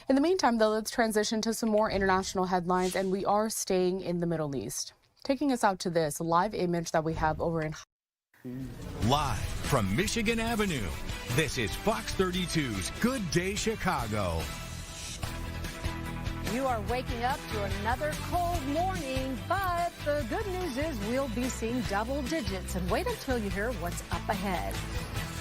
In the meantime, though, let's transition to some more international headlines, and we are staying in the Middle East. Taking us out to this live image that we have over in Live from Michigan Avenue, this is Fox 32's Good Day Chicago. You are waking up to another cold morning, but the good news is we'll be seeing double digits. And wait until you hear what's up ahead.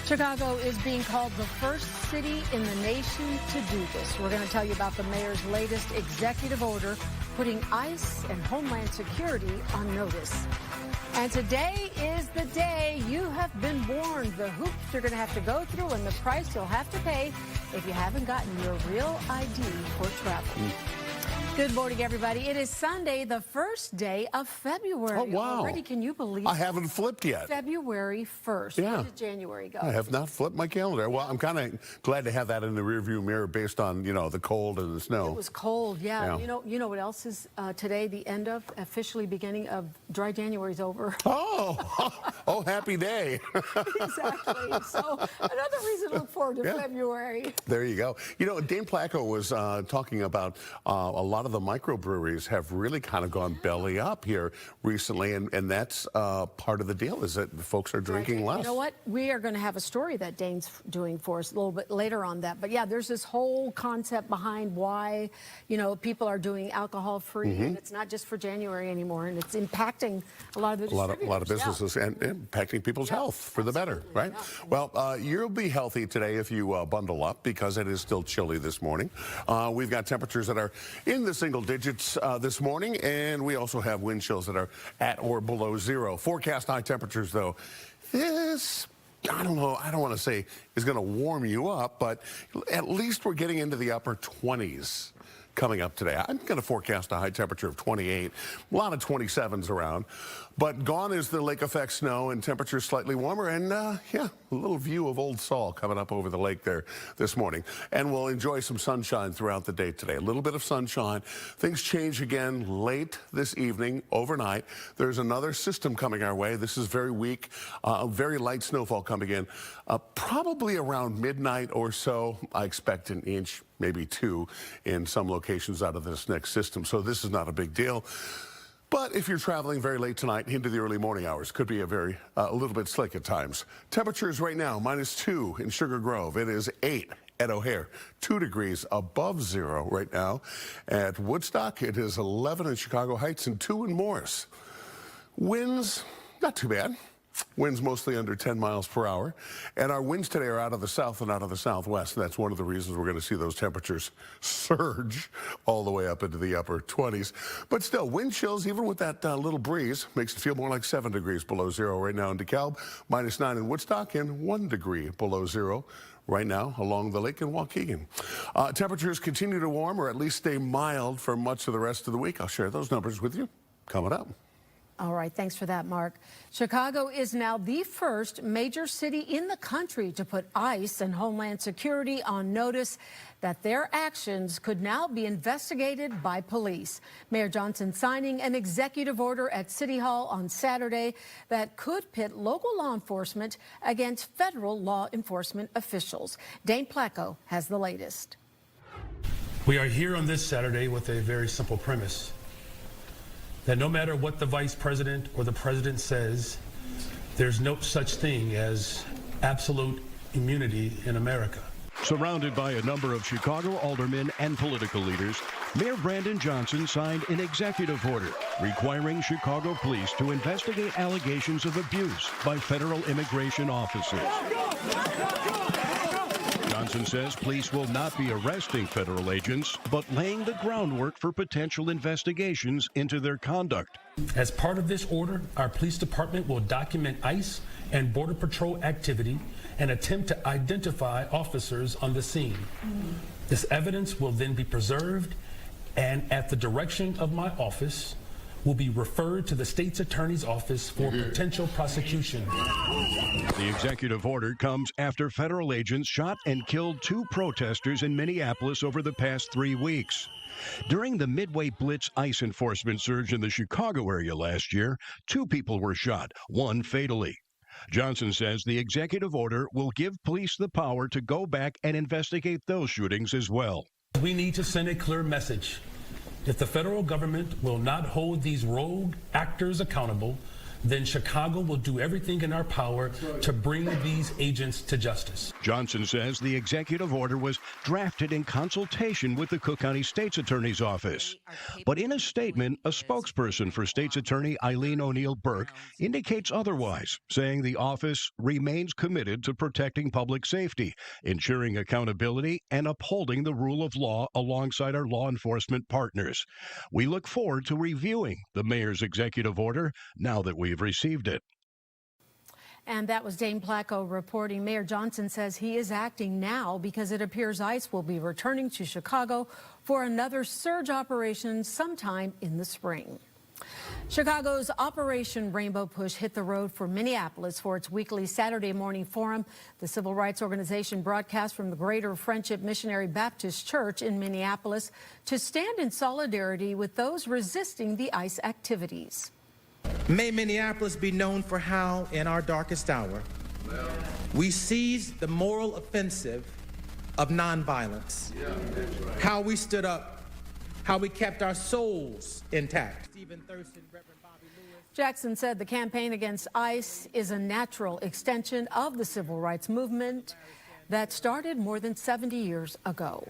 Chicago is being called the first city in the nation to do this. We're going to tell you about the mayor's latest executive order putting ICE and Homeland Security on notice. And today is the day you have been warned. The hoops you're going to have to go through and the price you'll have to pay if you haven't gotten your real ID for travel. Good morning, everybody. It is Sunday, the first day of February. Oh, wow. Already, can you believe I haven't flipped yet. February 1st. Yeah. Where did January go? I have not flipped my calendar. Well, I'm kind of glad to have that in the rearview mirror based on, the cold and the snow. It was cold, yeah. Yeah. You know what else is today, the end of, officially beginning of dry January's over. Oh, happy day. Exactly. So another reason to look forward to February. There you go. Dane Placco was talking about a lot of the microbreweries have really kind of gone belly up here recently, and that's part of the deal is that folks are drinking less. You know what? We are going to have a story that Dane's doing for us a little bit later on that. But yeah, there's this whole concept behind why, people are doing alcohol-free, and it's not just for January anymore, and it's impacting a lot of the distributors. A lot of businesses and impacting people's health for the better, right? Yeah. Well, you'll be healthy today if you bundle up because it is still chilly this morning. We've got temperatures that are in the single digits this morning, and we also have wind chills that are at or below zero. Forecast high temperatures, though. This, I don't know, I don't want to say is going to warm you up, but at least we're getting into the upper 20s coming up today. I'm going to forecast a high temperature of 28, a lot of 27s around, but gone is the lake effect snow and temperatures slightly warmer, and a little view of Old Saul coming up over the lake there this morning. And we'll enjoy some sunshine throughout the day today. A little bit of sunshine. Things change again late this evening, overnight. There's another system coming our way. This is very weak, very light snowfall coming in. Probably around midnight or so, I expect an inch, maybe two in some locations out of this next system. So this is not a big deal. But if you're traveling very late tonight into the early morning hours, could be a little bit slick at times. Temperatures right now, -2 in Sugar Grove. It is 8 at O'Hare, 2 degrees above zero right now. At Woodstock, it is 11 in Chicago Heights and 2 in Morris. Winds, not too bad. Winds mostly under 10 miles per hour. And our winds today are out of the south and out of the southwest. And that's one of the reasons we're going to see those temperatures surge all the way up into the upper 20s. But still, wind chills, even with that little breeze, makes it feel more like 7 degrees below zero right now in DeKalb, -9 in Woodstock, and 1 degree below zero right now along the lake in Waukegan. Temperatures continue to warm or at least stay mild for much of the rest of the week. I'll share those numbers with you coming up. All right, thanks for that, Mark. Chicago is now the first major city in the country to put ICE and Homeland Security on notice that their actions could now be investigated by police. Mayor Johnson signing an executive order at City Hall on Saturday that could pit local law enforcement against federal law enforcement officials. Dane Placco has the latest. We are here on this Saturday with a very simple premise. That no matter what the vice president or the president says, there's no such thing as absolute immunity in America. Surrounded by a number of Chicago aldermen and political leaders, Mayor Brandon Johnson signed an executive order requiring Chicago police to investigate allegations of abuse by federal immigration officers. Johnson says police will not be arresting federal agents, but laying the groundwork for potential investigations into their conduct. As part of this order, our police department will document ICE and Border Patrol activity and attempt to identify officers on the scene. This evidence will then be preserved and, at the direction of my office, will be referred to the state's attorney's office for potential prosecution. The executive order comes after federal agents shot and killed 2 protesters in Minneapolis over the past 3 weeks. During the Midway Blitz ICE enforcement surge in the Chicago area last year, 2 people were shot, 1 fatally. Johnson says the executive order will give police the power to go back and investigate those shootings as well. We need to send a clear message. If the federal government will not hold these rogue actors accountable, then Chicago will do everything in our power to bring these agents to justice. Johnson says the executive order was drafted in consultation with the Cook County State's Attorney's Office. But in a statement, a spokesperson for State's Attorney Eileen O'Neill Burke indicates otherwise, saying the office remains committed to protecting public safety, ensuring accountability, and upholding the rule of law alongside our law enforcement partners. We look forward to reviewing the mayor's executive order now that we've received it. And that was Dane Placco reporting. Mayor Johnson says he is acting now because it appears ICE will be returning to Chicago for another surge operation sometime in the spring. Chicago's Operation Rainbow Push hit the road for Minneapolis for its weekly Saturday morning forum. The civil rights organization broadcast from the Greater Friendship Missionary Baptist Church in Minneapolis to stand in solidarity with those resisting the ICE activities. May Minneapolis be known for how, in our darkest hour, we seized the moral offensive of nonviolence. How we stood up, how we kept our souls intact. Jackson said the campaign against ICE is a natural extension of the civil rights movement that started more than 70 years ago.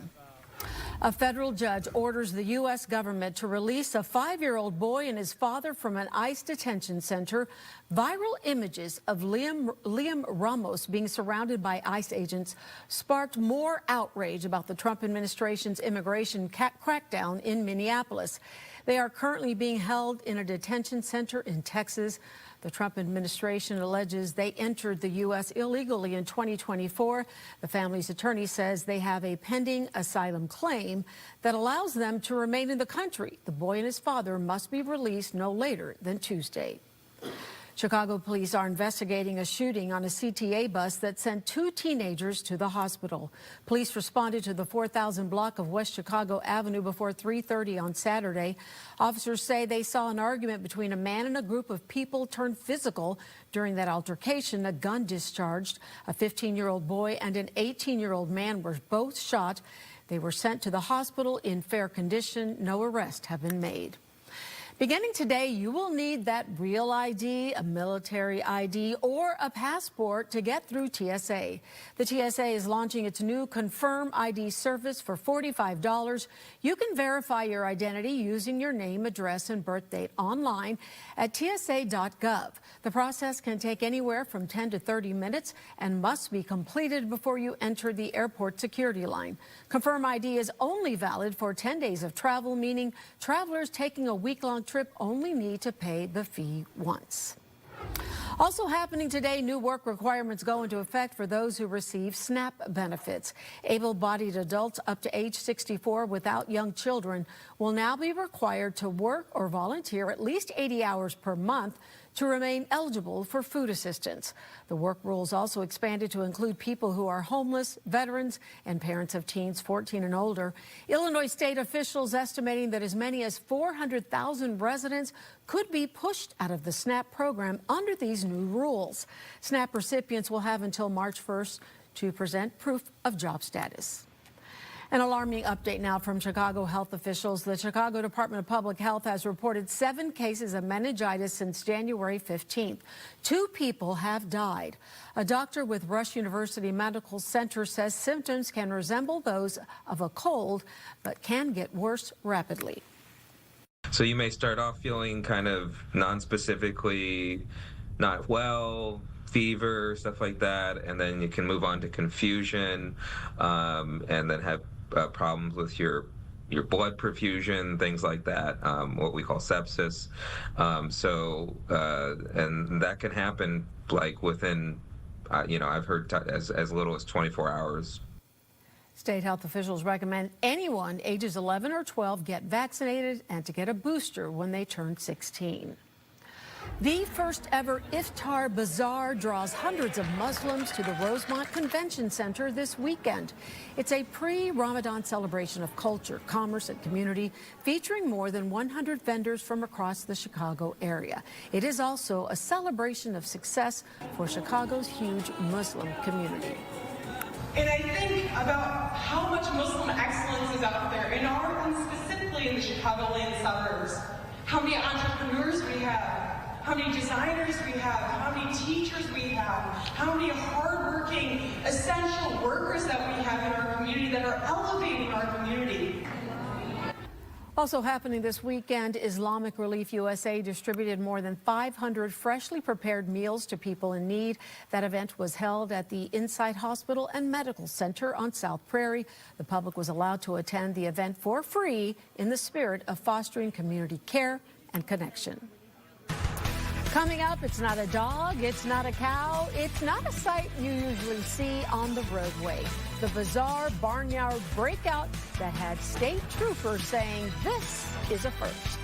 A federal judge orders the U.S. government to release a 5-year-old boy and his father from an ICE detention center. Viral images of Liam Ramos being surrounded by ICE agents sparked more outrage about the Trump administration's immigration crackdown in Minneapolis. They are currently being held in a detention center in Texas. The Trump administration alleges they entered the U.S. illegally in 2024. The family's attorney says they have a pending asylum claim that allows them to remain in the country. The boy and his father must be released no later than Tuesday. Chicago police are investigating a shooting on a CTA bus that sent 2 teenagers to the hospital. Police responded to the 4000 block of West Chicago Avenue before 3:30 on Saturday. Officers say they saw an argument between a man and a group of people turn physical. During that altercation, a gun discharged. A 15-year-old boy and an 18-year-old man were both shot. They were sent to the hospital in fair condition. No arrests have been made. Beginning today, you will need that real ID, a military ID, or a passport to get through TSA. The TSA is launching its new Confirm ID service for $45. You can verify your identity using your name, address, and birth date online at tsa.gov. The process can take anywhere from 10 to 30 minutes and must be completed before you enter the airport security line. Confirm ID is only valid for 10 days of travel, meaning travelers taking a week-long trip only need to pay the fee once. Also happening today, new work requirements go into effect for those who receive SNAP benefits. Able-bodied adults up to age 64 without young children will now be required to work or volunteer at least 80 hours per month to remain eligible for food assistance. The work rules also expanded to include people who are homeless, veterans, and parents of teens 14 and older. Illinois state officials estimating that as many as 400,000 residents could be pushed out of the SNAP program under these new rules. SNAP recipients will have until March 1st to present proof of job status. An alarming update now from Chicago health officials. The Chicago Department of Public Health has reported 7 cases of meningitis since January 15th. 2 people have died. A doctor with Rush University Medical Center says symptoms can resemble those of a cold, but can get worse rapidly. So you may start off feeling kind of non-specifically not well, fever, stuff like that, and then you can move on to confusion, and then have problems with your blood perfusion, things like that, what we call sepsis. And that can happen like within, I've heard as little as 24 hours. State health officials recommend anyone ages 11 or 12 get vaccinated and to get a booster when they turn 16. The first ever Iftar Bazaar draws hundreds of Muslims to the Rosemont Convention Center this weekend. It's a pre-Ramadan celebration of culture, commerce, and community, featuring more than 100 vendors from across the Chicago area. It is also a celebration of success for Chicago's huge Muslim community. And I think about how much Muslim excellence is out there in our, and specifically in the Chicagoland suburbs. How many entrepreneurs we have, how many designers we have, how many teachers we have, how many hardworking, essential workers that we have in our community that are elevating our community. Also happening this weekend, Islamic Relief USA distributed more than 500 freshly prepared meals to people in need. That event was held at the Inside Hospital and Medical Center on South Prairie. The public was allowed to attend the event for free in the spirit of fostering community care and connection. Coming up, it's not a dog, it's not a cow, it's not a sight you usually see on the roadway. The bizarre barnyard breakout that had state troopers saying this is a first.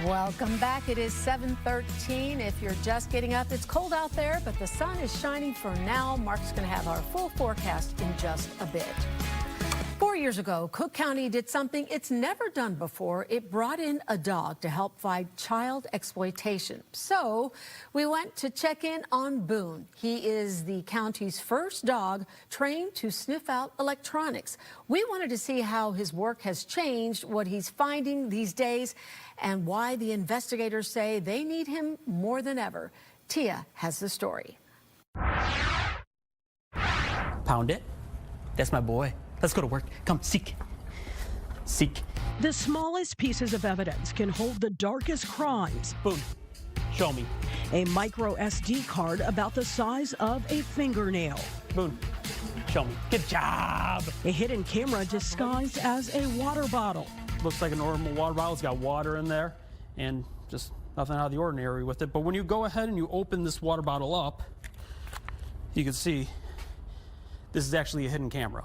Welcome back. It is 7:13. If you're just getting up, it's cold out there, but the sun is shining for now. Mark's going to have our full forecast in just a bit. 4 years ago, Cook County did something it's never done before. It brought in a dog to help fight child exploitation. So we went to check in on Boone. He is the county's first dog trained to sniff out electronics. We wanted to see how his work has changed, what he's finding these days, and why the investigators say they need him more than ever. Tia has the story. Pound it. That's my boy. Let's go to work. Come, seek. Seek. The smallest pieces of evidence can hold the darkest crimes. Boom. Show me. A micro SD card about the size of a fingernail. Boom. Show me. Good job. A hidden camera disguised as a water bottle. Looks like a normal water bottle. It's got water in there and just nothing out of the ordinary with it. But when you go ahead and you open this water bottle up, you can see this is actually a hidden camera.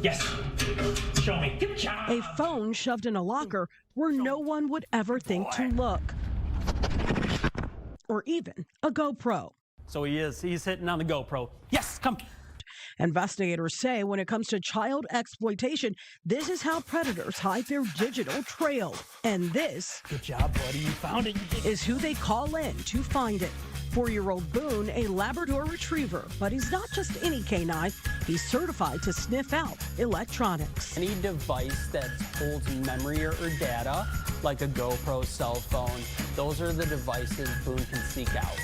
Yes. Show me. Good job. A phone shoved in a locker where no one would ever think to look. Or even a GoPro. So he's hitting on the GoPro. Yes, come. Investigators say when it comes to child exploitation, this is how predators hide their digital trail. And this, Good job, buddy. You found it. is who they call in to find it. 4-year-old Boone, a Labrador retriever, but he's not just any canine. He's certified to sniff out electronics. Any device that holds memory or data, like a GoPro, cell phone, those are the devices Boone can seek out.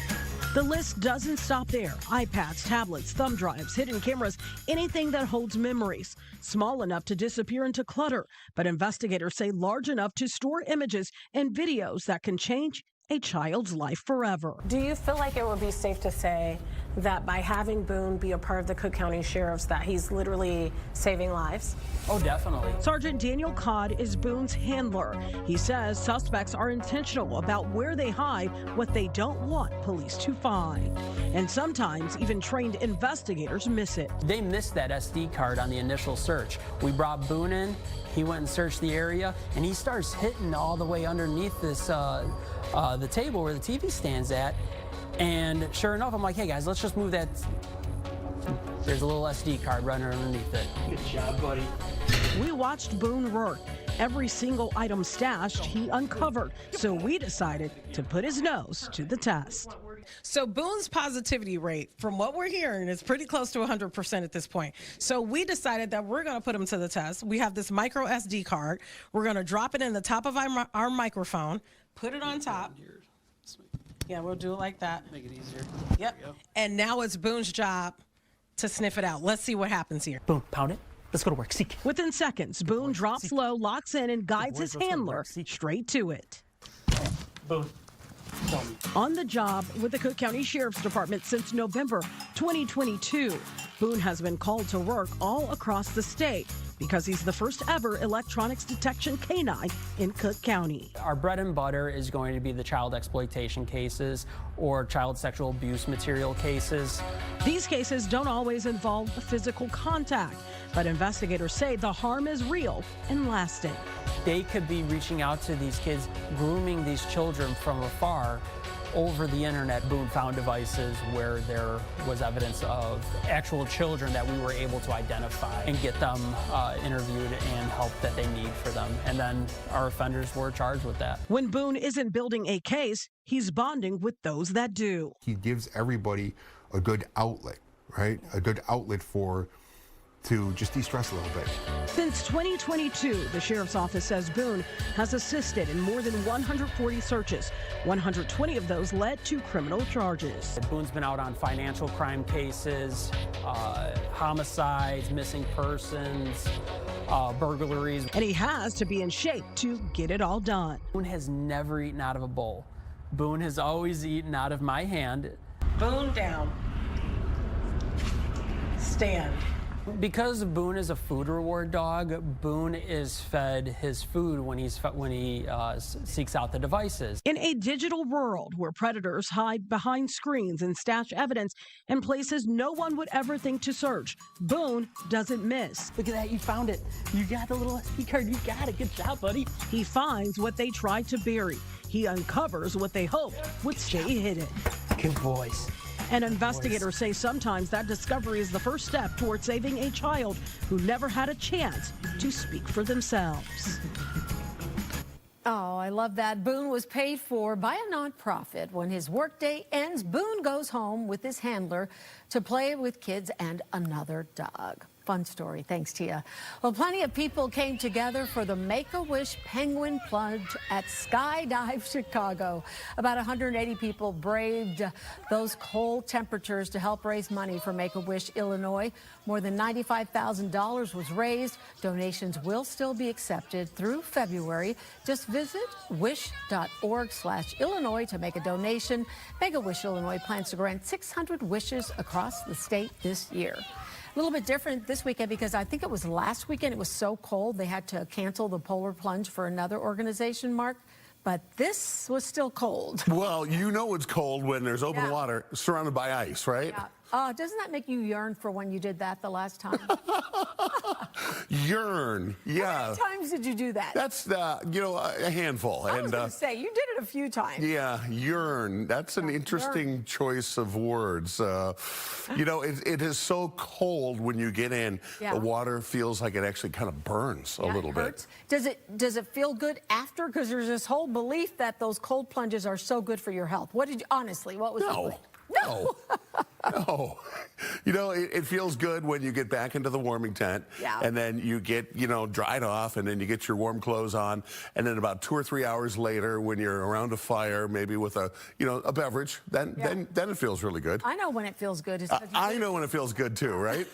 The list doesn't stop there. iPads, tablets, thumb drives, hidden cameras, anything that holds memories. Small enough to disappear into clutter, but investigators say large enough to store images and videos that can change a child's life forever. Do you feel like it would be safe to say that by having Boone be a part of the Cook County Sheriff's that he's literally saving lives? Oh, definitely. Sergeant Daniel Codd is Boone's handler. He says suspects are intentional about where they hide what they don't want police to find. And sometimes even trained investigators miss it. They missed that SD card on the initial search. We brought Boone in, he went and searched the area, and he starts hitting all the way underneath this the table where the TV stands at. And sure enough, I'm like, hey guys, let's just move that. There's a little SD card running underneath it. Good job, buddy. We watched Boone work. Every single item stashed, he uncovered. So we decided to put his nose to the test. So Boone's positivity rate, from what we're hearing, is pretty close to 100% at this point. So we decided that we're going to put him to the test. We have this micro SD card. We're going to drop it in the top of our microphone, put it on top. Yeah, we'll do it like that. Make it easier. Yep. And now it's Boone's job to sniff it out. Let's see what happens here. Boone, pound it. Let's go to work. Seek. Within seconds, Boone drops low, locks in, and guides his handler straight to it. Boone. On the job with the Cook County Sheriff's Department since November 2022, Boone has been called to work all across the state because he's the first ever electronics detection canine in Cook County. Our bread and butter is going to be the child exploitation cases or child sexual abuse material cases. These cases don't always involve physical contact, but investigators say the harm is real and lasting. They could be reaching out to these kids, grooming these children from afar. Over the internet, Boone found devices where there was evidence of actual children that we were able to identify and get them interviewed and help that they need for them. And then our offenders were charged with that. When Boone isn't building a case, he's bonding with those that do. He gives everybody a good outlet, right? A good outlet to just de-stress a little bit. Since 2022, the Sheriff's Office says Boone has assisted in more than 140 searches. 120 of those led to criminal charges. Boone's been out on financial crime cases, homicides, missing persons, burglaries. And he has to be in shape to get it all done. Boone has never eaten out of a bowl. Boone has always eaten out of my hand. Boone down. Stand. Because Boone is a food reward dog, Boone is fed his food when he seeks out the devices. In a digital world where predators hide behind screens and stash evidence in places no one would ever think to search, Boone doesn't miss. Look at that, you found it. You got the little SD card, you got it. Good job, buddy. He finds what they tried to bury. He uncovers what they hoped would stay hidden. Good boys. And investigators say sometimes that discovery is the first step toward saving a child who never had a chance to speak for themselves. Oh, I love that. Boone was paid for by a nonprofit. When his workday ends, Boone goes home with his handler to play with kids and another dog. Fun story. Thanks, Tia. Well, plenty of people came together for the Make-A-Wish Penguin Plunge at Skydive Chicago. About 180 people braved those cold temperatures to help raise money for Make-A-Wish Illinois. More than $95,000 was raised. Donations will still be accepted through February. Just visit wish.org/Illinois to make a donation. Make-A-Wish Illinois plans to grant 600 wishes across the state this year. A little bit different this weekend because I think it was last weekend. It was so cold they had to cancel the polar plunge for another organization, Mark. But this was still cold. Well, you know it's cold when there's open water surrounded by ice, right? Yeah. Doesn't that make you yearn for when you did that the last time? Yearn. Yeah. How many times did you do that? That's a handful. I was going to say, you did it a few times. Yeah, yearn. That's an interesting choice of words. It is so cold when you get in. Yeah. The water feels like it actually kind of burns a little bit. Does it feel good after? Because there's this whole belief that those cold plunges are so good for your health. What was the belief? No. No. It feels good when you get back into the warming tent, and then you get, dried off, and then you get your warm clothes on, and then about 2 or 3 hours later, when you're around a fire, maybe with a beverage, then it feels really good. I know when it feels good. I know when it feels good too, right?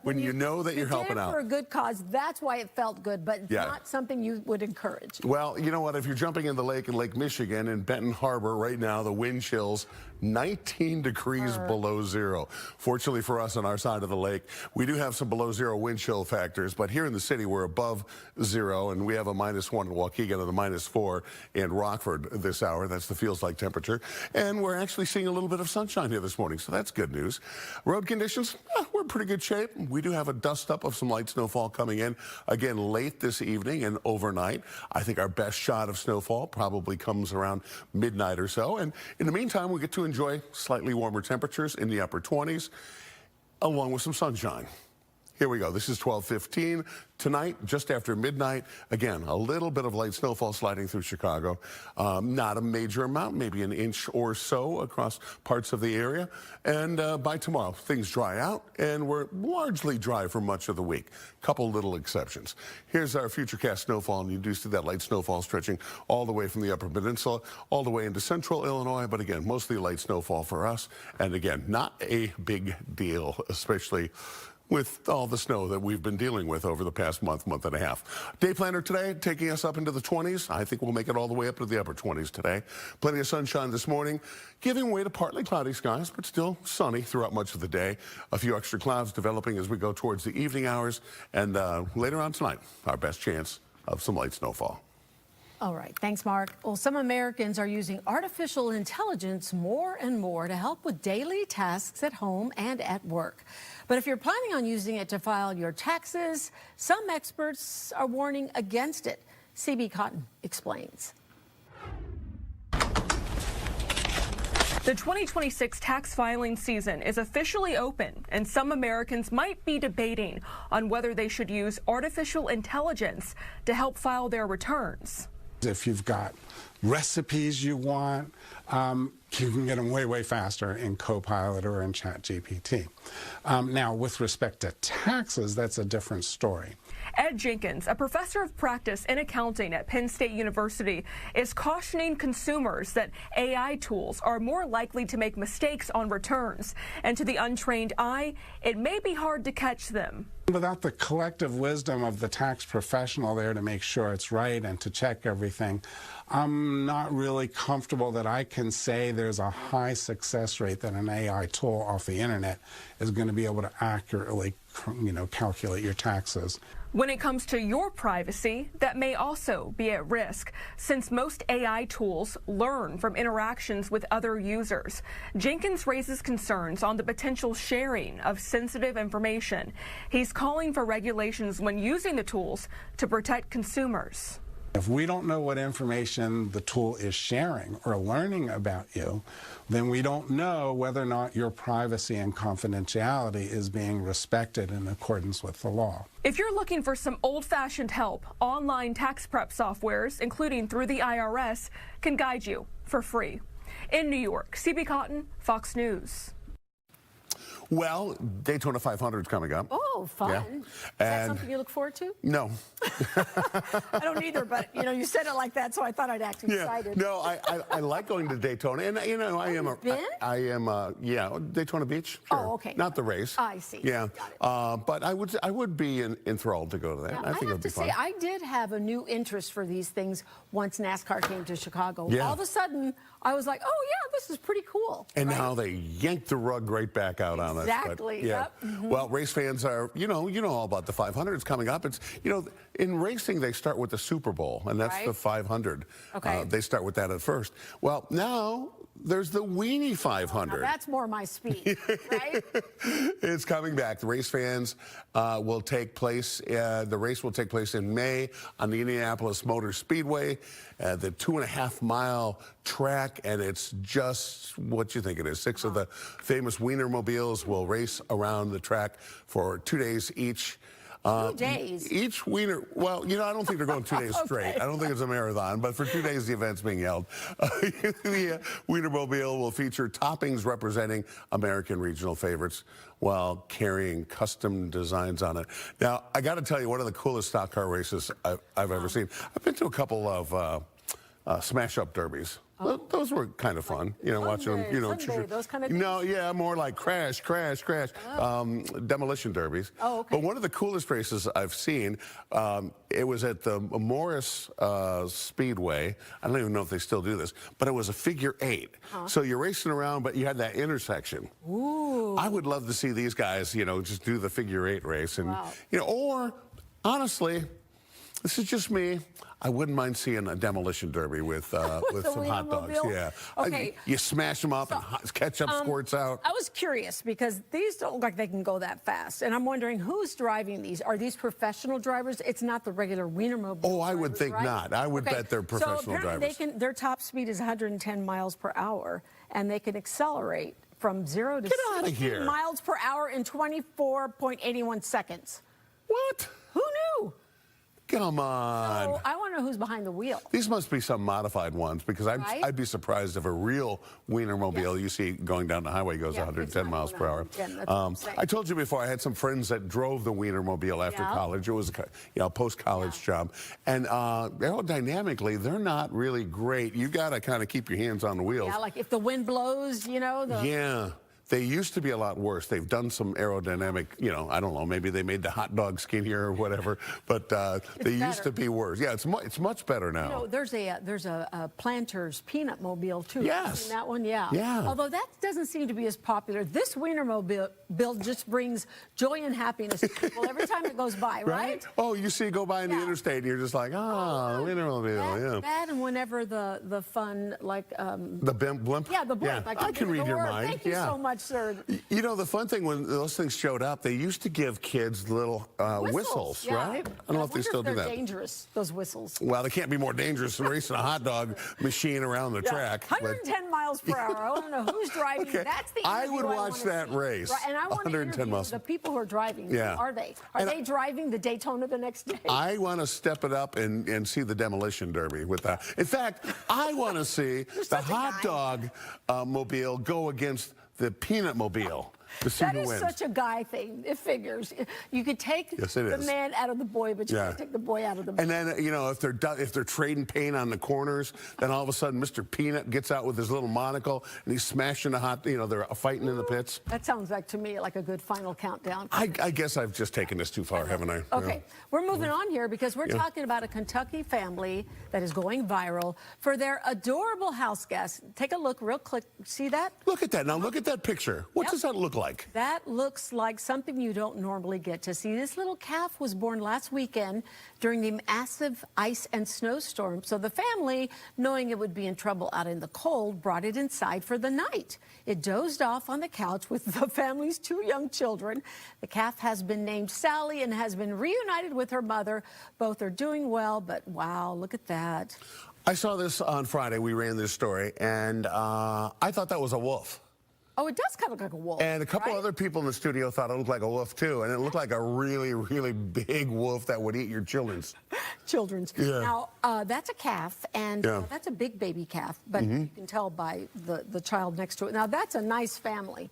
when you know that you're helping out for a good cause. That's why it felt good, but it's not something you would encourage. Well, you know what? If you're jumping in the lake in Lake Michigan in Benton Harbor right now, the wind chills 19 degrees below zero. Fortunately for us on our side of the lake, we do have some below zero wind chill factors, but here in the city we're above zero, and we have a -1 in Waukegan and a -4 in Rockford this hour. That's the feels like temperature. And we're actually seeing a little bit of sunshine here this morning, so that's good news. Road conditions, we're in pretty good shape. We do have a dust up of some light snowfall coming in again late this evening and overnight. I think our best shot of snowfall probably comes around midnight or so. And in the meantime, we get to enjoy slightly warmer temperatures in the upper 20s, along with some sunshine. Here we go. This is 12:15. Tonight, just after midnight, again, a little bit of light snowfall sliding through Chicago. Not a major amount, maybe an inch or so across parts of the area. And by tomorrow, things dry out, and we're largely dry for much of the week. Couple little exceptions. Here's our futurecast snowfall, and you do see that light snowfall stretching all the way from the Upper Peninsula, all the way into central Illinois. But again, mostly light snowfall for us. And again, not a big deal, especially with all the snow that we've been dealing with over the past month and a half. Day planner today taking us up into the 20s. I think we'll make it all the way up to the upper 20s today. Plenty of sunshine this morning, giving way to partly cloudy skies, but still sunny throughout much of the day. A few extra clouds developing as we go towards the evening hours. And later on tonight, our best chance of some light snowfall. All right. Thanks, Mark. Well, some Americans are using artificial intelligence more and more to help with daily tasks at home and at work. But if you're planning on using it to file your taxes, some experts are warning against it. CB Cotton explains. The 2026 tax filing season is officially open, and some Americans might be debating on whether they should use artificial intelligence to help file their returns. If you've got recipes you want, you can get them way, way faster in Copilot or in ChatGPT. Now, with respect to taxes, that's a different story. Ed Jenkins, a professor of practice in accounting at Penn State University, is cautioning consumers that AI tools are more likely to make mistakes on returns. And to the untrained eye, it may be hard to catch them. Without the collective wisdom of the tax professional there to make sure it's right and to check everything, I'm not really comfortable that I can say there's a high success rate that an AI tool off the internet is going to be able to accurately, calculate your taxes. When it comes to your privacy, that may also be at risk, since most AI tools learn from interactions with other users. Jenkins raises concerns on the potential sharing of sensitive information. He's calling for regulations when using the tools to protect consumers. If we don't know what information the tool is sharing or learning about you, then we don't know whether or not your privacy and confidentiality is being respected in accordance with the law. If you're looking for some old-fashioned help, online tax prep softwares, including through the IRS, can guide you for free. In New York, CB Cotton, Fox News. Well, Daytona 500 is coming up. Oh, fun. Yeah. Is that something you look forward to? No. I don't either, but you said it like that, so I thought I'd act excited. No, I like going to Daytona, and I am Daytona Beach. Sure. Oh, okay. Not the race. I see. Yeah. But I would be enthralled to go to that. Now, I think it would be fun. I did have a new interest for these things once NASCAR came to Chicago. Yeah. All of a sudden, I was like, oh yeah, this is pretty cool. And now they yanked the rug right back out on us. Exactly. But, yeah. Yep. Mm-hmm. Well, race fans are, you know all about the 500. It's coming up. It's, in racing, they start with the Super Bowl, and that's the 500. Okay. They start with that at first. Well, now there's the Weenie 500. Now that's more my speed, right? It's coming back. The race fans will take place. The race will take place in May on the Indianapolis Motor Speedway, the 2.5-mile track, and it's just what you think it is. 6 of the famous Wienermobiles will race around the track for 2 days each. 2 days. Each wiener, well, you know, I don't think they're going 2 days straight. I don't think it's a marathon, but for 2 days the event's being held. The Wienermobile will feature toppings representing American regional favorites while carrying custom designs on it. Now, I got to tell you, one of the coolest stock car races I've ever seen. I've been to a couple of smash-up derbies. Those were kind of fun, you know, watching them, you know. Those kind of no, yeah, more like crash, demolition derbies. Oh, okay. But one of the coolest races I've seen, it was at the Morris Speedway. I don't even know if they still do this, but it was a figure 8. So you're racing around, but you had that intersection. Ooh. I would love to see these guys, you know, just do the figure 8 race, and you know, or honestly, this is just me. I wouldn't mind seeing a demolition derby with some hot dogs. Yeah. Okay. You smash them up and ketchup squirts out. I was curious because these don't look like they can go that fast. And I'm wondering who's driving these. Are these professional drivers? It's not the regular Wienermobile. Oh, I would think right? not. I would bet they're professional so apparently drivers. They can, their top speed is 110 miles per hour, and they can accelerate from 0 to 60 miles per hour in 24.81 seconds. What? Who knew? Come on. So I want to know who's behind the wheel. These must be some modified ones, because I'd be surprised if a real Wienermobile you see going down the highway goes 110 miles per hour. I told you before, I had some friends that drove the Wienermobile after college. It was a post-college job. And aerodynamically, they're not really great. You got to kind of keep your hands on the wheels. Yeah, like if the wind blows, you know. Yeah. They used to be a lot worse. They've done some aerodynamic, you know, I don't know, maybe they made the hot dog skinnier or whatever, but they used to be worse. Yeah, it's much better now. You know, there's a Planters peanut mobile too. Yes. That one, yeah. Yeah. Although that doesn't seem to be as popular. This Wienermobile just brings joy and happiness to people every time it goes by, right? Oh, you see it go by in the interstate and you're just like, Wienermobile, That and whenever the fun, like... the blimp? Yeah, the blimp. Yeah. I can read your mind. Thank you so much, sir. You know, the fun thing, when those things showed up, they used to give kids little whistles, right? I don't know if they still do that. They're dangerous, those whistles. Well, they can't be more dangerous than racing a hot dog machine around the track. 110 miles per hour. I want to know who's driving. Okay. That's the I would watch that race. Right. And I want to 110 miles. the people who are driving. Yeah. Are they? Are they driving the Daytona the next day? I want to step it up and see the demolition derby with that. In fact, I want to see the hot dog mobile go against the peanut mobile. That is such a guy thing. It figures. You could take the man out of the boy, but you can't take the boy out of the man. And then, you know, if they're trading paint on the corners, then all of a sudden Mr. Peanut gets out with his little monocle and he's smashing they're fighting in the pits. That sounds like, to me, like a good final countdown. I guess I've just taken this too far, haven't I? Okay, we're moving on here because we're talking about a Kentucky family that is going viral for their adorable house guests. Take a look real quick. See that? Look at that. Now look at that picture. What does that look like? That looks like something you don't normally get to see. This little calf was born last weekend during the massive ice and snowstorm. So the family, knowing it would be in trouble out in the cold, brought it inside for the night. It dozed off on the couch with the family's 2 young children. The calf has been named Sally and has been reunited with her mother. Both are doing well, but wow, look at that. I saw this on Friday. We ran this story, and I thought that was a wolf. Oh, it does kind of look like a wolf. And a couple other people in the studio thought it looked like a wolf, too. And it looked like a really, really big wolf that would eat your children's. Yeah. Now, that's a calf, and that's a big baby calf. But you can tell by the child next to it. Now, that's a nice family.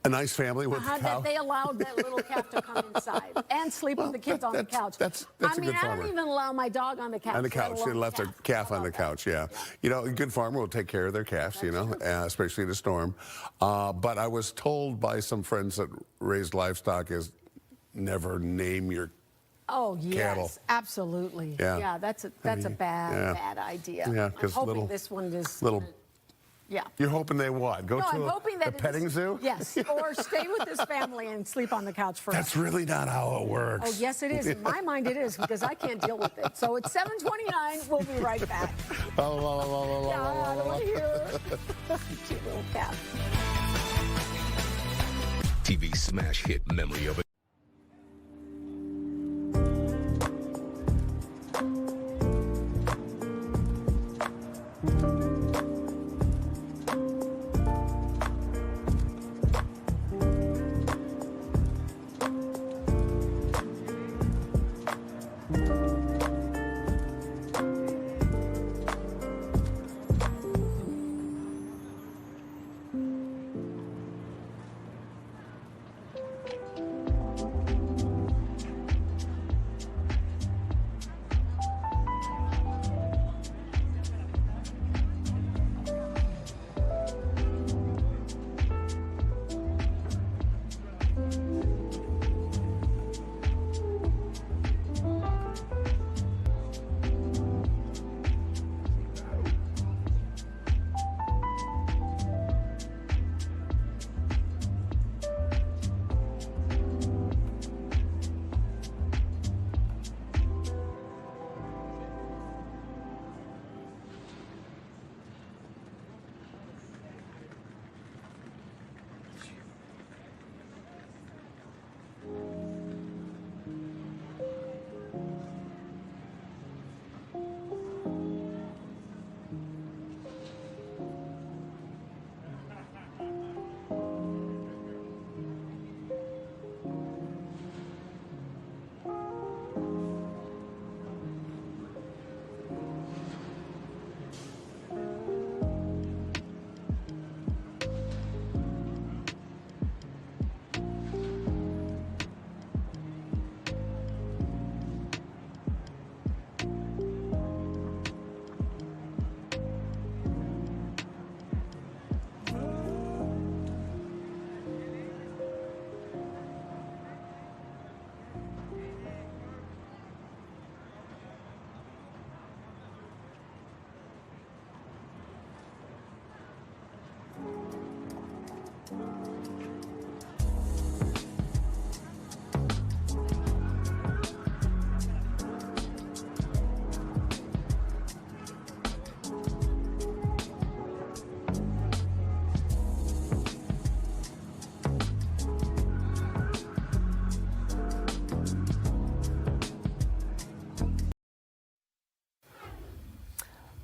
A nice family with a cow. That they allowed that little calf to come inside and sleep with the kids on the couch. That's a good farmer. I don't even allow my dog on the couch. On the couch. They left their calf on the couch, yeah. You know, a good farmer will take care of their calves, especially in a storm. But I was told by some friends that raise livestock is never name your cattle. Absolutely. Yeah, that's a bad idea. Yeah, I'm hoping this one is Yeah. You're hoping they what? Go No, to I'm hoping that a petting zoo? Yes, or stay with this family and sleep on the couch forever. That's really not how it works. Oh, yes, it is. In my mind, it is, because I can't deal with it. So it's 7:29. We'll be right back. Yeah, I don't want to hear. Cute little cat. TV smash hit Memory of it.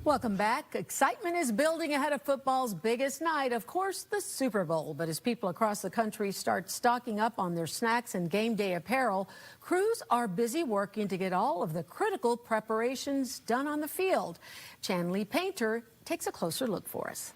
Welcome back. Excitement is building ahead of football's biggest night, of course, the Super Bowl. But as people across the country start stocking up on their snacks and game day apparel, crews are busy working to get all of the critical preparations done on the field. Chanley Painter takes a closer look for us.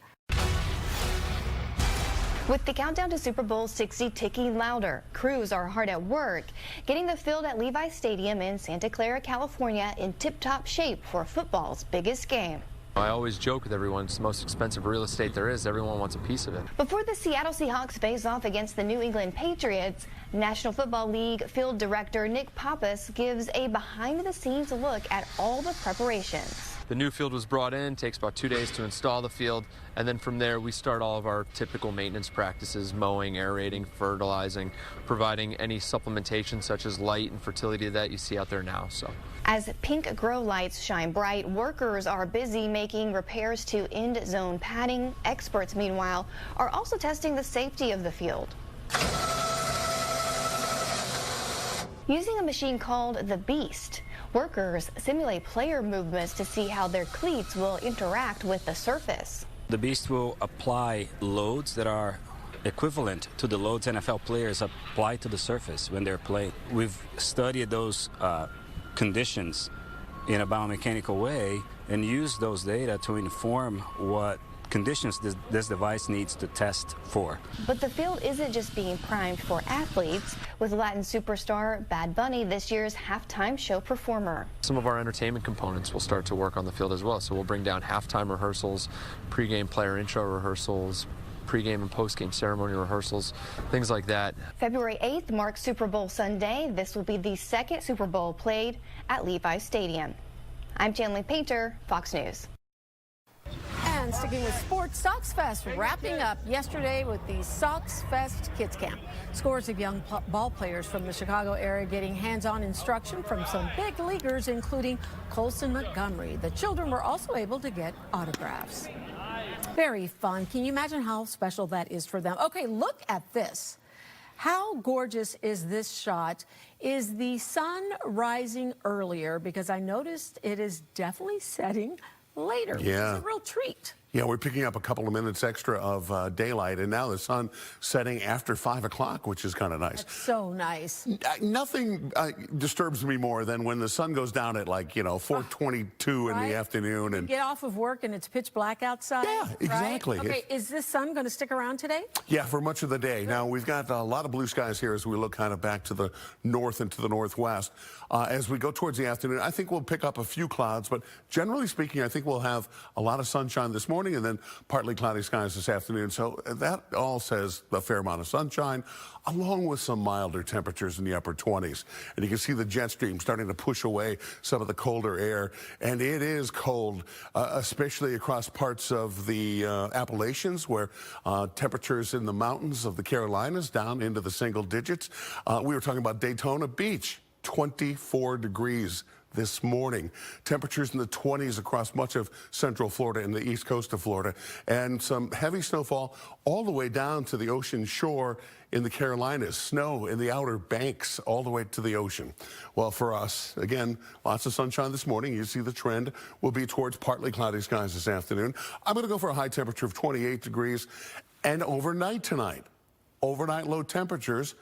With the countdown to Super Bowl 60 ticking louder, crews are hard at work, getting the field at Levi Stadium in Santa Clara, California in tip-top shape for football's biggest game. I always joke with everyone, it's the most expensive real estate there is. Everyone wants a piece of it. Before the Seattle Seahawks face off against the New England Patriots, National Football League field director Nick Pappas gives a behind-the-scenes look at all the preparations. The new field was brought in, takes about 2 days to install the field, and then from there we start all of our typical maintenance practices, mowing, aerating, fertilizing, providing any supplementation such as light and fertility that you see out there now. As pink grow lights shine bright, workers are busy making repairs to end zone padding. Experts, meanwhile, are also testing the safety of the field. Using a machine called the Beast, workers simulate player movements to see how their cleats will interact with the surface. The Beast will apply loads that are equivalent to the loads NFL players apply to the surface when they're playing. We've studied those conditions in a biomechanical way and used those data to inform what conditions this device needs to test for. But the field isn't just being primed for athletes. With Latin superstar Bad Bunny, this year's halftime show performer. Some of our entertainment components will start to work on the field as well. So we'll bring down halftime rehearsals, pregame player intro rehearsals, pregame and postgame ceremony rehearsals, things like that. February 8th marks Super Bowl Sunday. This will be the second Super Bowl played at Levi Stadium. I'm Chanley Painter, Fox News. And Sticking with sports, Sox Fest wrapping up yesterday with the Sox Fest Kids Camp. Scores of young ball players from the Chicago area getting hands-on instruction from some big leaguers, including Colson Montgomery. The children were also able to get autographs. Very fun. Can you imagine how special that is for them? Okay, look at this. How gorgeous is this shot? Is the sun rising earlier? Because I noticed it is definitely setting later, which is a real treat. Yeah, we're picking up a couple of minutes extra of daylight, and now the sun setting after 5 o'clock, which is kind of nice. That's so nice. Nothing disturbs me more than when the sun goes down at 4:22 in the afternoon. And you get off of work and it's pitch black outside. Yeah, exactly. Right? Okay, is this sun going to stick around today? Yeah, for much of the day. Now, we've got a lot of blue skies here as we look kind of back to the north and to the northwest. As we go towards the afternoon, I think we'll pick up a few clouds, but generally speaking, I think we'll have a lot of sunshine this morning and then partly cloudy skies this afternoon. So that all says a fair amount of sunshine, along with some milder temperatures in the upper 20s. And you can see the jet stream starting to push away some of the colder air. And it is cold, especially across parts of the Appalachians, where temperatures in the mountains of the Carolinas down into the single digits. We were talking about Daytona Beach, 24 degrees this morning. Temperatures in the 20s across much of central Florida and the east coast of Florida, and some heavy snowfall all the way down to the ocean shore in the Carolinas. Snow in the outer banks all the way to the ocean. Well, for us, again, lots of sunshine this morning. You see the trend will be towards partly cloudy skies this afternoon. I'm going to go for a high temperature of 28 degrees, and overnight tonight, overnight low temperatures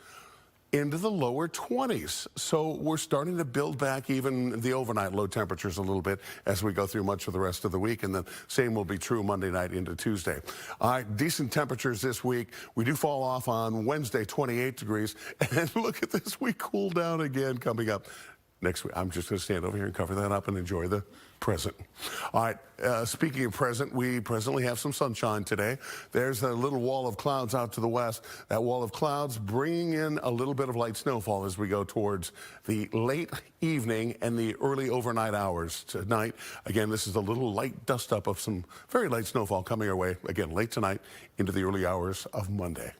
into the lower 20s. So we're starting to build back even the overnight low temperatures a little bit as we go through much of the rest of the week. And the same will be true Monday night into Tuesday. All right, decent temperatures this week. We do fall off on Wednesday, 28 degrees. And look at this, we cool down again coming up next week. I'm just going to stand over here and cover that up and enjoy the present. All right, speaking of present, we presently have some sunshine today. There's a little wall of clouds out to the west. That wall of clouds bringing in a little bit of light snowfall as we go towards the late evening and the early overnight hours tonight. Again, this is a little light dust up of some very light snowfall coming our way, again, late tonight into the early hours of Monday.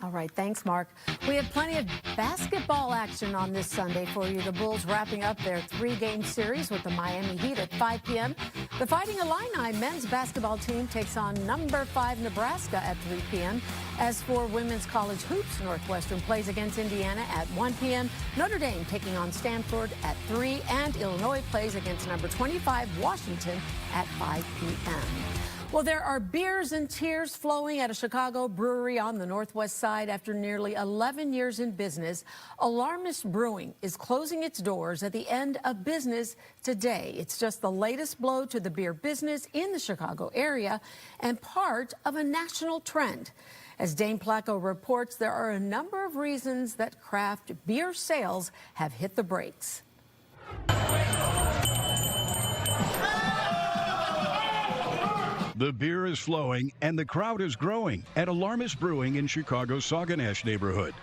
All right, thanks, Mark. We have plenty of basketball action on this Sunday for you. The Bulls wrapping up their 3-game series with the Miami Heat at 5 p.m. The Fighting Illini men's basketball team takes on number 5 Nebraska at 3 p.m. As for women's college hoops, Northwestern plays against Indiana at 1 p.m. Notre Dame taking on Stanford at 3, and Illinois plays against number 25 Washington at 5 p.m. Well, there are beers and tears flowing at a Chicago brewery on the northwest side after nearly 11 years in business. Alarmist Brewing is closing its doors at the end of business today. It's just the latest blow to the beer business in the Chicago area and part of a national trend. As Dane Placco reports, there are a number of reasons that craft beer sales have hit the brakes. The beer is flowing and the crowd is growing at Alarmist Brewing in Chicago's Sauganash neighborhood.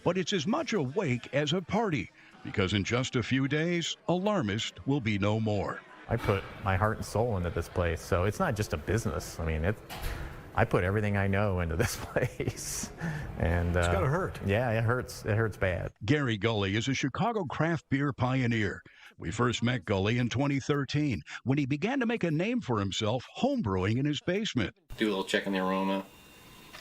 But it's as much a wake as a party, because in just a few days, Alarmist will be no more. I put my heart and soul into this place, so it's not just a business. I mean, I put everything I know into this place. And it's gotta hurt. Yeah, it hurts. It hurts bad. Gary Gully is a Chicago craft beer pioneer. We first met Gully in 2013 when he began to make a name for himself homebrewing in his basement. Do a little check on the aroma.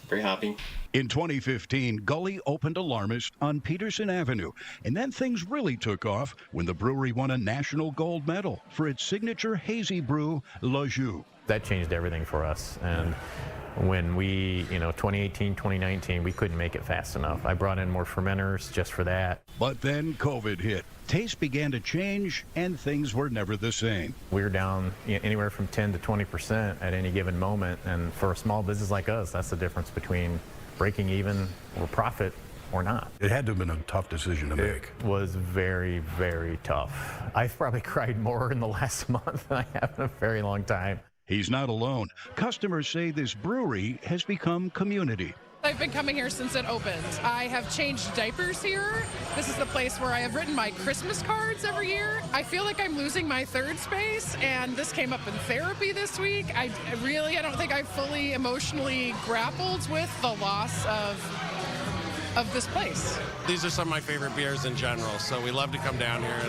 Very hoppy. In 2015, Gully opened Alarmist on Peterson Avenue, and then things really took off when the brewery won a national gold medal for its signature hazy brew, La Jus. That changed everything for us. And when we, 2018, 2019, we couldn't make it fast enough. I brought in more fermenters just for that. But then COVID hit. Taste began to change, and things were never the same. We were down anywhere from 10 to 20% at any given moment. And for a small business like us, that's the difference between breaking even or profit or not. It had to have been a tough decision to make. It was very, very tough. I've probably cried more in the last month than I have in a very long time. He's not alone. Customers say this brewery has become community. I've been coming here since it opened. I have changed diapers here. This is the place where I have written my Christmas cards every year. I feel like I'm losing my third space, and this came up in therapy this week. I don't think I've fully emotionally grappled with the loss of this place. These are some of my favorite beers in general, so we love to come down here,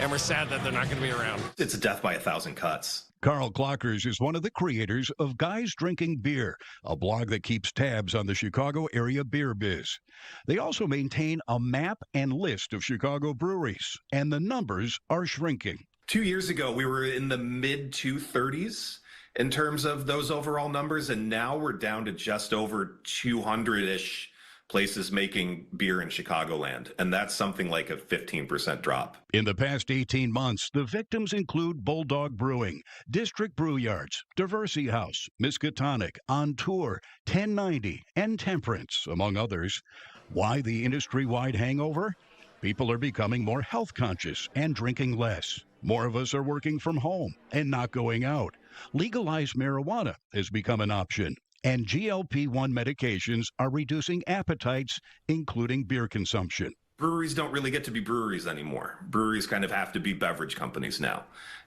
and we're sad that they're not going to be around. It's a death by 1,000 cuts. Carl Clockers is one of the creators of Guys Drinking Beer, a blog that keeps tabs on the Chicago area beer biz. They also maintain a map and list of Chicago breweries, and the numbers are shrinking. 2 years ago, we were in the mid-230s in terms of those overall numbers, and now we're down to just over 200-ish places making beer in Chicagoland, and that's something like a 15% drop. In the past 18 months, the victims include Bulldog Brewing, District Brew Yards, Diversity House, Miskatonic, On Tour, 1090, and Temperance, among others. Why the industry-wide hangover? People are becoming more health conscious and drinking less. More of us are working from home and not going out. Legalized marijuana has become an option. And GLP-1 medications are reducing appetites, including beer consumption. Breweries don't really get to be breweries anymore. Breweries kind of have to be beverage companies now.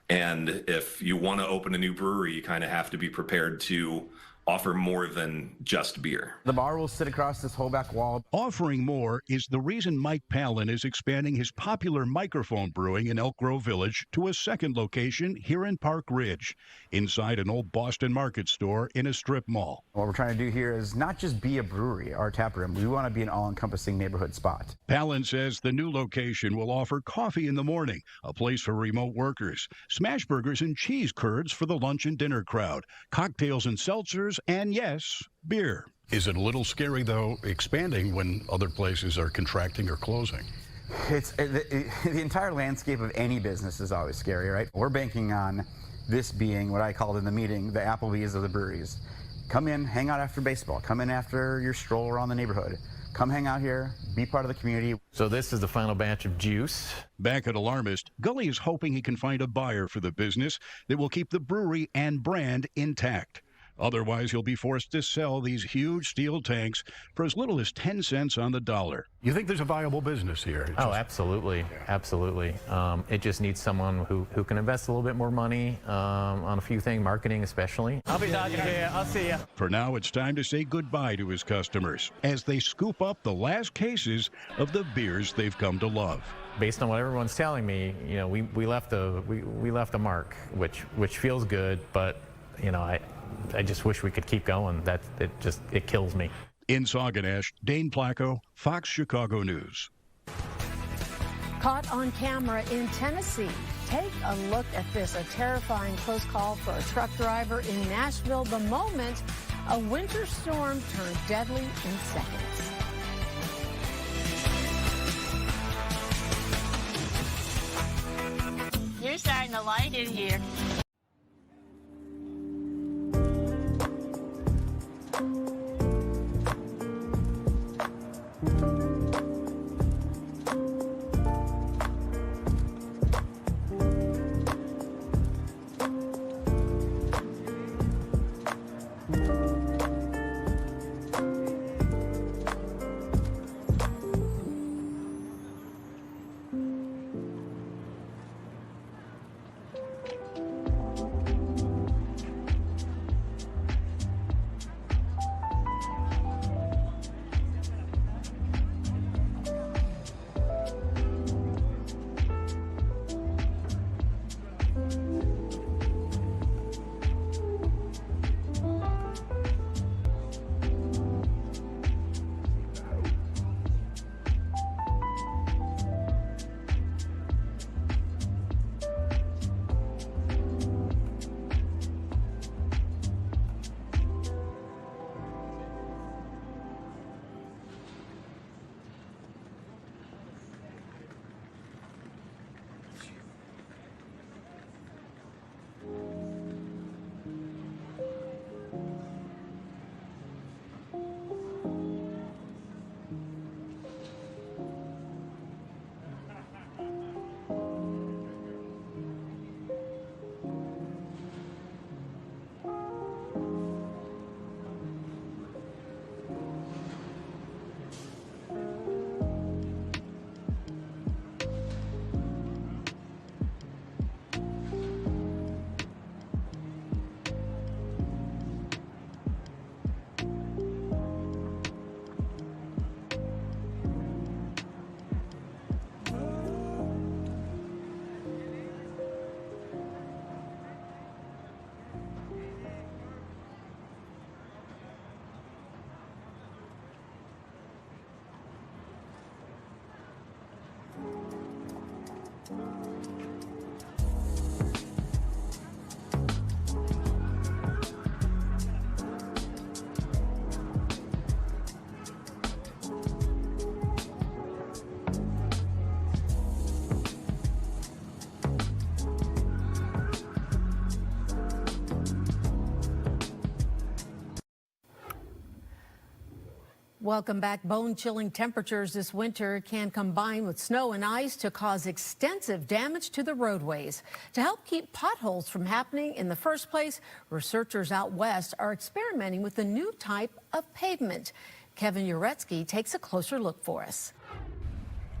And if you want to open a new brewery, you kind of have to be prepared to offer more than just beer. The bar will sit across this whole back wall. Offering more is the reason Mike Palin is expanding his popular microphone brewing in Elk Grove Village to a second location here in Park Ridge, inside an old Boston Market store in a strip mall. What we're trying to do here is not just be a brewery, our tap room. We want to be an all-encompassing neighborhood spot. Palin says the new location will offer coffee in the morning, a place for remote workers, smash burgers and cheese curds for the lunch and dinner crowd, cocktails and seltzers, and yes, beer. Is it a little scary, though, expanding when other places are contracting or closing? It's the entire landscape of any business is always scary, right? We're banking on this being what I called in the meeting the Applebee's of the breweries. Come in, hang out after baseball. Come in after your stroll around the neighborhood. Come hang out here, be part of the community. So this is the final batch of juice. Back at Alarmist, Gully is hoping he can find a buyer for the business that will keep the brewery and brand intact. Otherwise, he'll be forced to sell these huge steel tanks for as little as 10 cents on the dollar. You think there's a viable business here? Oh, absolutely. Absolutely. It just needs someone who can invest a little bit more money on a few things, marketing especially. I'll be talking to you. I'll see you. For now, it's time to say goodbye to his customers as they scoop up the last cases of the beers they've come to love. Based on what everyone's telling me, you know, we left a mark, which feels good, but you know, I just wish we could keep going. It kills me. In Sauganash, Dane Placco, Fox Chicago News. Caught on camera in Tennessee. Take a look at this, a terrifying close call for a truck driver in Nashville the moment a winter storm turned deadly in seconds. You're starting to light in here. Welcome back. Bone-chilling temperatures this winter can combine with snow and ice to cause extensive damage to the roadways. To help keep potholes from happening in the first place, researchers out west are experimenting with a new type of pavement. Kevin Uretsky takes a closer look for us.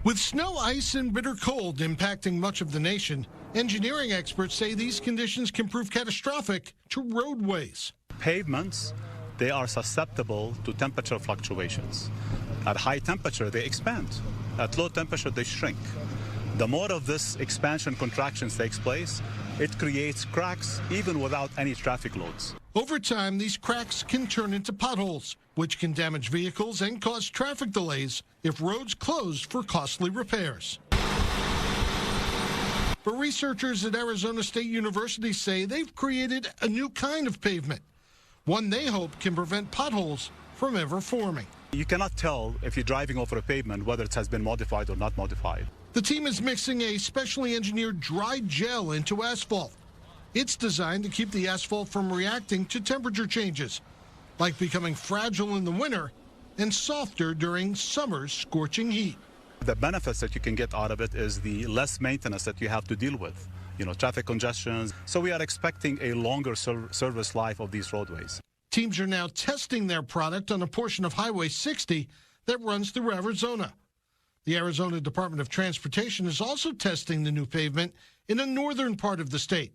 With snow, ice, and bitter cold impacting much of the nation, engineering experts say these conditions can prove catastrophic to roadways. Pavements, they are susceptible to temperature fluctuations. At high temperature, they expand. At low temperature, they shrink. The more of this expansion contractions takes place, it creates cracks even without any traffic loads. Over time, these cracks can turn into potholes, which can damage vehicles and cause traffic delays if roads close for costly repairs. But researchers at Arizona State University say they've created a new kind of pavement, one they hope can prevent potholes from ever forming. You cannot tell if you're driving over a pavement whether it has been modified or not modified. The team is mixing a specially engineered dry gel into asphalt. It's designed to keep the asphalt from reacting to temperature changes, like becoming fragile in the winter and softer during summer's scorching heat. The benefits that you can get out of it is the less maintenance that you have to deal with, traffic congestions. So we are expecting a longer service life of these roadways. Teams are now testing their product on a portion of Highway 60 that runs through Arizona. The Arizona Department of Transportation is also testing the new pavement in a northern part of the state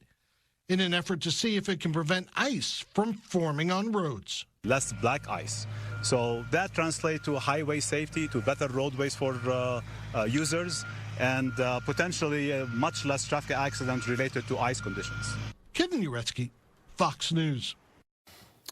in an effort to see if it can prevent ice from forming on roads. Less black ice. So that translates to highway safety, to better roadways for users, and potentially much less traffic accidents related to ice conditions. Kevin Uretsky, Fox News.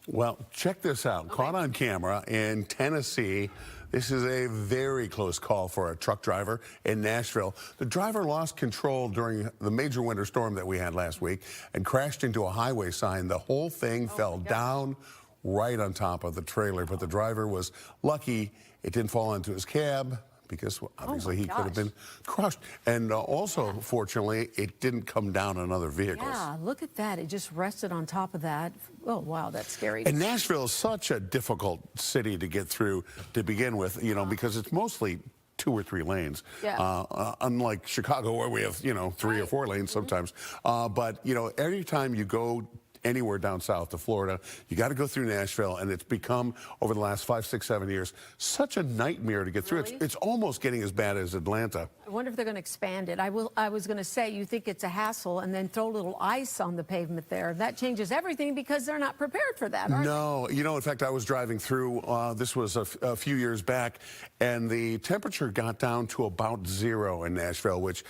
Well, check this out. Okay. Caught on camera in Tennessee. This is a very close call for a truck driver in Nashville. The driver lost control during the major winter storm that we had last week and crashed into a highway sign. The whole thing fell down right on top of the trailer, but the driver was lucky it didn't fall into his cab, because obviously he could have been crushed. And also, fortunately, it didn't come down on other vehicles. Yeah, look at that. It just rested on top of that. Oh, wow, that's scary. And Nashville is such a difficult city to get through to begin with, because it's mostly 2 or 3 lanes. Yeah. Unlike Chicago, where we have, 3 or 4 lanes sometimes. But, every time you go anywhere down south to Florida, you got to go through Nashville, and it's become, over the last 5, 6, 7 years, such a nightmare to get through. It's almost getting as bad as Atlanta. I wonder if they're going to expand it. I was going to say, you think it's a hassle, and then throw a little ice on the pavement there. That changes everything because they're not prepared for that, are No. they? In fact, I was driving through, this was a few years back, and the temperature got down to about 0 in Nashville, which,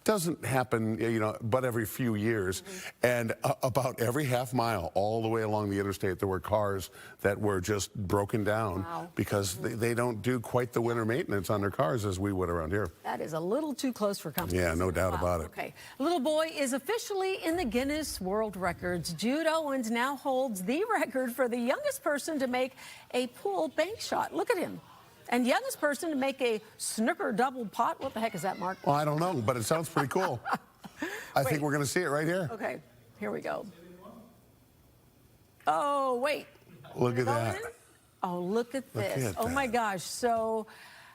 doesn't happen, but every few years. And about every half mile, all the way along the interstate, there were cars that were just broken down because they don't do quite the winter maintenance on their cars as we would around here. That is a little too close for comfort. Yeah, no doubt about it. Okay. A little boy is officially in the Guinness World Records. Jude Owens now holds the record for the youngest person to make a pool bank shot. Look at him. And youngest person to make a snooker double pot. What the heck is that, Mark? Well, I don't know, but it sounds pretty cool. I think we're going to see it right here. Okay, here we go. Oh, wait. Look at that. Oh, look at this. Oh, my gosh. So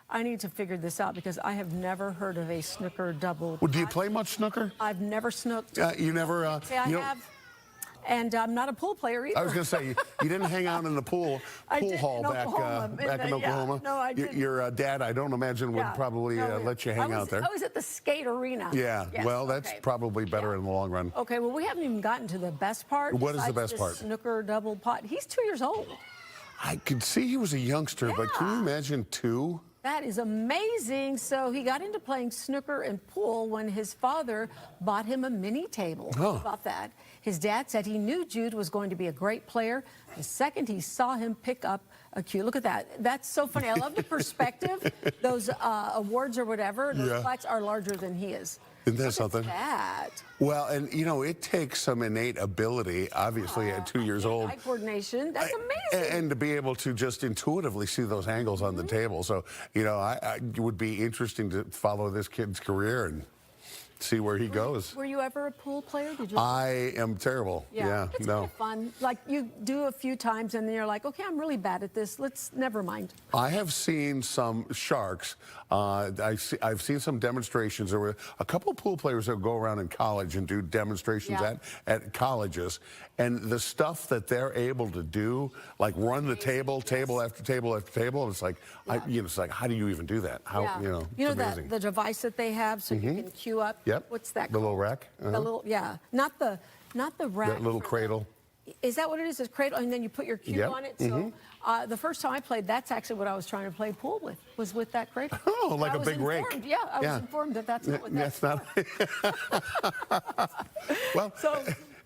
I need to figure this out because I have never heard of a snooker double pot. Well, do you play much snooker? I've never snooked. You never? Say I have. And I'm not a pool player either. I was going to say, you didn't hang out in the pool hall back in Oklahoma. No, I didn't. Your dad, I don't imagine, would probably let you hang out there. I was at the skate arena. Yeah, yes, well, that's probably better in the long run. Okay, well, we haven't even gotten to the best part. What is the best part? Snooker double pot. He's 2 years old. I could see he was a youngster, but can you imagine 2? That is amazing. So he got into playing snooker and pool when his father bought him a mini table. How about that? His dad said he knew Jude was going to be a great player the second he saw him pick up a cue. Look at that. That's so funny. I love the perspective. Those awards or whatever, those plaques are larger than he is. Isn't that something? That. Well, and it takes some innate ability, obviously, at 2 years old. Eye coordination. That's amazing. And to be able to just intuitively see those angles on the table. So, it would be interesting to follow this kid's career and see where he goes. Were you ever a pool player? Did you? I am terrible. Yeah, it's no. kind of fun. Like you do a few times and then you're like, okay, I'm really bad at this. Never mind. I have seen some sharks. I've seen some demonstrations. There were a couple of pool players that go around in college and do demonstrations at colleges. And the stuff that they're able to do, like run the table after table after table, and it's like, it's like, how do you even do that? How, it's amazing. the device that they have so you can queue up. Yep. What's that The called? little rack? The little, not the rack. That little cradle. Is that what it is? It's cradle, and then you put your cue on it. So the first time I played, that's actually what I was trying to play pool with, was with that cradle. Oh, like a big rake. Yeah, I was informed that that's not what that's for. Well,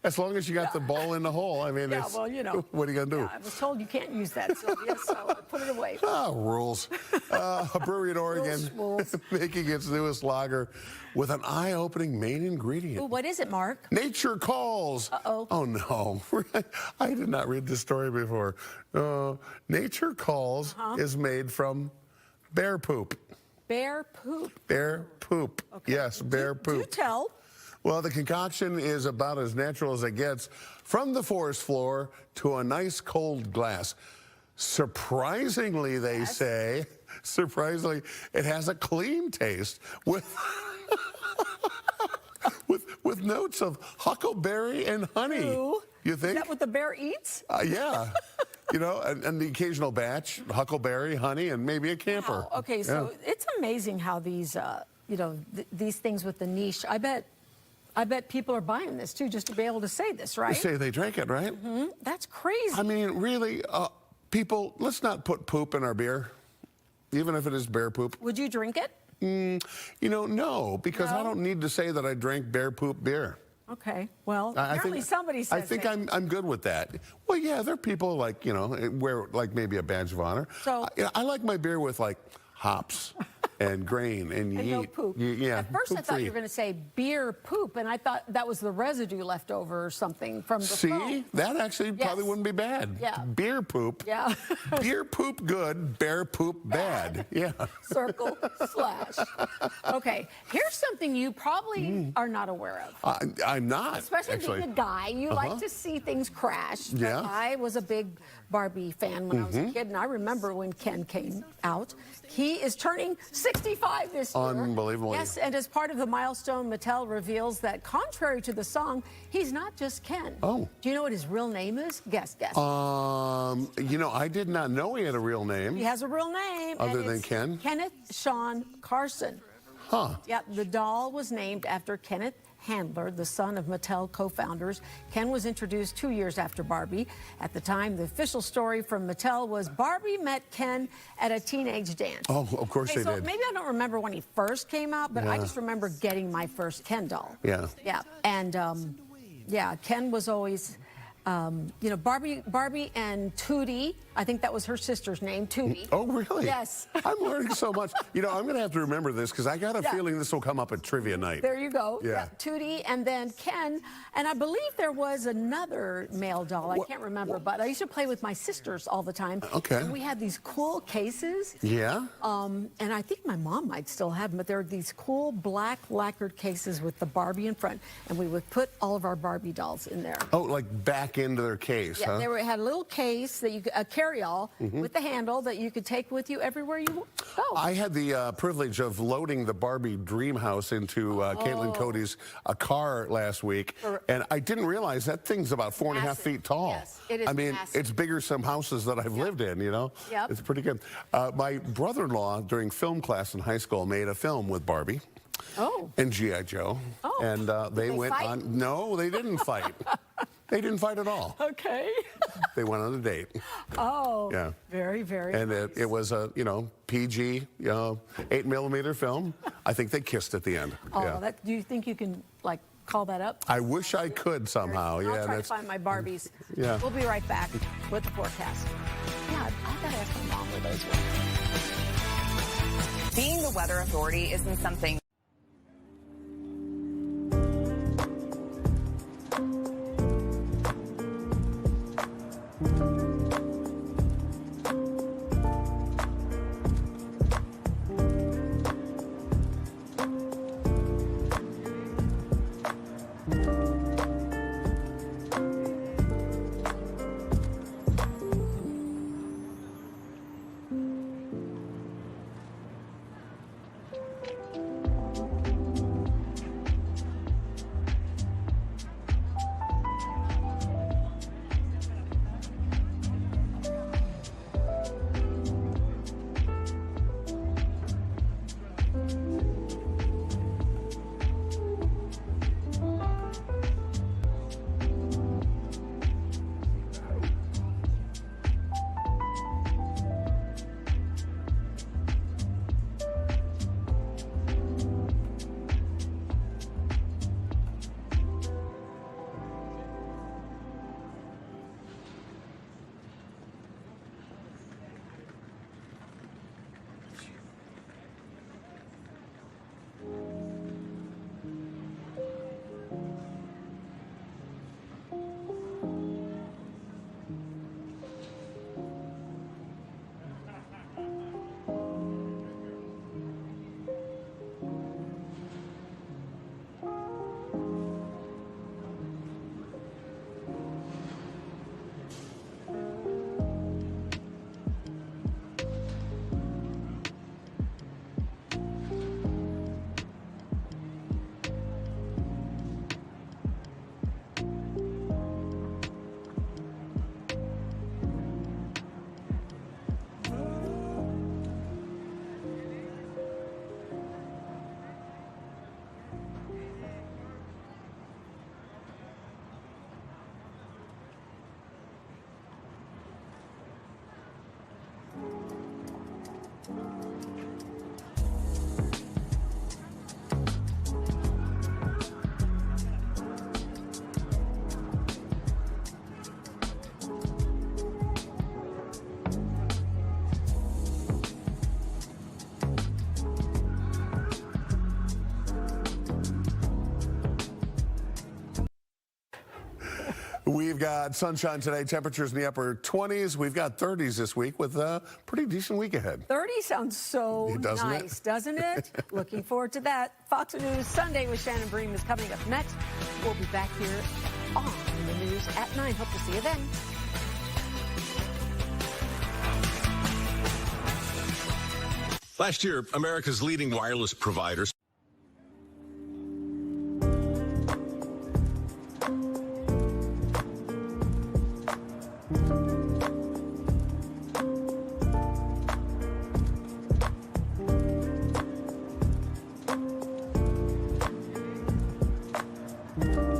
as long as you got the ball in the hole, I mean, well, what are you going to do? I was told you can't use that, Sylvia, so I put it away. Rules. A brewery in Oregon making its newest lager with an eye-opening main ingredient. Ooh, what is it, Mark? Nature calls. Uh-oh. Oh, no. I did not read this story before. Nature calls is made from bear poop. Bear poop? Bear poop. Okay. Yes, bear poop. Do tell. Well, the concoction is about as natural as it gets, from the forest floor to a nice cold glass. Surprisingly, they say, it has a clean taste with with notes of huckleberry and honey. Ooh. You think? Is that what the bear eats? Yeah. And the occasional batch, huckleberry, honey, and maybe a camper. Wow. Okay, so it's amazing how these, these things with the niche, I bet people are buying this, too, just to be able to say this, right? They say they drink it, right? Mm-hmm. That's crazy. I mean, really, people, let's not put poop in our beer, even if it is bear poop. Would you drink it? No, because I don't need to say that I drank bear poop beer. Okay, well, apparently somebody says I think I'm good with that. Well, yeah, there are people like, wear like maybe a badge of honor. So I like my beer with like hops and grain and yeast. No poop. At first I thought you were going to say beer poop, and I thought that was the residue left over or something from the foam. That actually probably wouldn't be bad. Yeah. Beer poop. Yeah. Beer poop good, bear poop bad. Yeah. Circle / Okay, here's something you probably are not aware of. I'm not. Especially being a guy, you like to see things crash. Yeah. I was a big Barbie fan when I was a kid, and I remember when Ken came out. He is turning 65 this year. Unbelievable. Yes, and as part of the milestone, Mattel reveals that contrary to the song, he's not just Ken. Oh. Do you know what his real name is? Guess. I did not know he had a real name. He has a real name. Other than Ken? Kenneth Sean Carson. Huh. Yeah, the doll was named after Kenneth Handler, the son of Mattel co-founders. Ken was introduced 2 years after Barbie. At the time, the official story from Mattel was Barbie met Ken at a teenage dance. Oh, of course they did. Maybe I don't remember when he first came out, but I just remember getting my first Ken doll. Yeah. Yeah, and Ken was always, Barbie and Tootie. I think that was her sister's name, Tootie. Oh, really? Yes. I'm learning so much. I'm going to have to remember this because I got a feeling this will come up at trivia night. There you go. Yeah. Tootie, and then Ken, and I believe there was another male doll. I can't remember, but I used to play with my sisters all the time. Okay. And we had these cool cases. Yeah. And I think my mom might still have them, but there are these cool black lacquered cases with the Barbie in front, and we would put all of our Barbie dolls in there. Oh, like back into their case, huh? They had a little case that you could carry-all with the handle that you could take with you everywhere you go. I had the privilege of loading the Barbie dream house into Caitlin Cody's car last week, and I didn't realize that thing's about 4.5 feet tall. Yes, it is. I mean, it's bigger some houses that I've lived in. Yep. It's pretty good. My brother-in-law during film class in high school made a film with Barbie. Oh. And G.I. Joe. Oh. And they went fight? on. No, they didn't fight. They didn't fight at all. Okay. They went on a date. Oh. Yeah. Very, very And nice. it was a, PG, 8mm film. I think they kissed at the end. Oh, yeah. do you think you can, call that up? I wish I could somehow. I'll try to find my Barbies. Yeah. We'll be right back with the forecast. Yeah, I gotta ask my mom where those were. Being the weather authority isn't something. We've got sunshine today, temperatures in the upper 20s. We've got 30s this week with a pretty decent week ahead. 30 sounds so nice, doesn't it? Looking forward to that. Fox News Sunday with Shannon Bream is coming up next. We'll be back here on the news at 9. Hope to see you then. Last year, America's leading wireless providers you